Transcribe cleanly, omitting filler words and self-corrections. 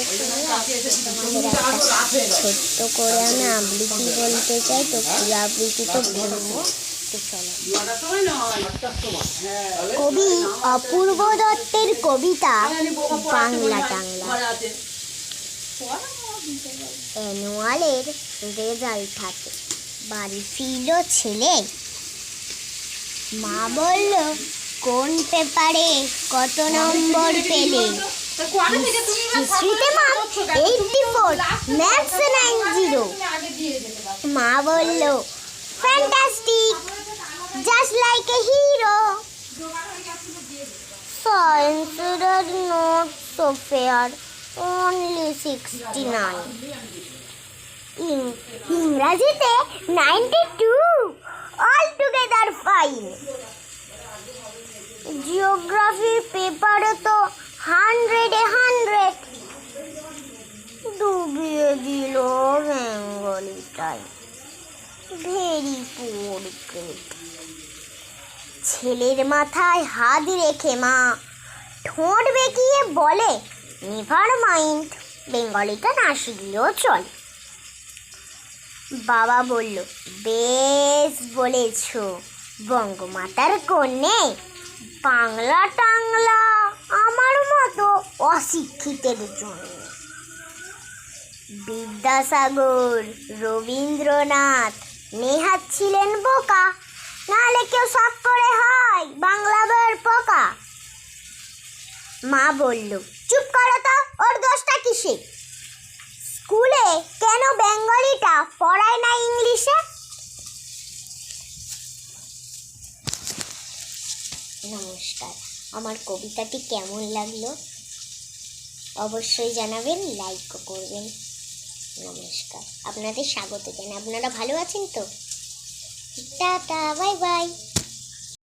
একটু তোমাদের একটা ছোট্ট করে আমি আবৃত্তি বলতে চাই, তো পুরো আবৃত্তি তো বলবো। তো চলো, কবি অপূর্ব দত্তের কবিতা বাংলা টাংলা। অ্যানুয়ালের রেজাল্ট হাতে বাড়ি ফিরল ছেলে, মা বলল কোন পেপারে কত নম্বর পেলে। হিস্ট্রিতে মার্ক 84, ম্যাথসে 90। মা বলল fantastic, just like a hero. Science not so fair, only 69। ইংরাজিতে 92, অল টুগেদার ফাইন। জিওগ্রাফির পেপারে তো 100-এ 100, ডুবিয়ে দিল বেঙ্গলিটাই, ভেরি পুয়ার গ্রেড। ছেলের মাথায় হাত রেখে মা ঠোঁট বেঁকিয়ে বলে নেভার মাইন্ড, বেঙ্গলিটা না শিখলেও চলে। বাবা বলল বেশ বলেছ, বঙ্গমাতার কন্যে, বাংলা টাংলা আমার মতো অশিক্ষিতের জন্য। বিদ্যাসাগর, রবীন্দ্রনাথ, নেহাত ছিলেন বোকা, নাহলে কেউ শখ করে হয় বাংলা বইয়ের পোকা। মা বলল চুপ করো তো, ওর দোষটা কিসে? স্কুলে কেন বেঙ্গলিটা পড়ায় না ইংলিশে? নমস্কার, আমার কবিতাটি কেমন লাগলো অবশ্যই জানাবেন, লাইকও করবেন। নমস্কার, আপনাদের স্বাগত জানাই। আপনারা ভালো আছেন তো? Tata, bye bye.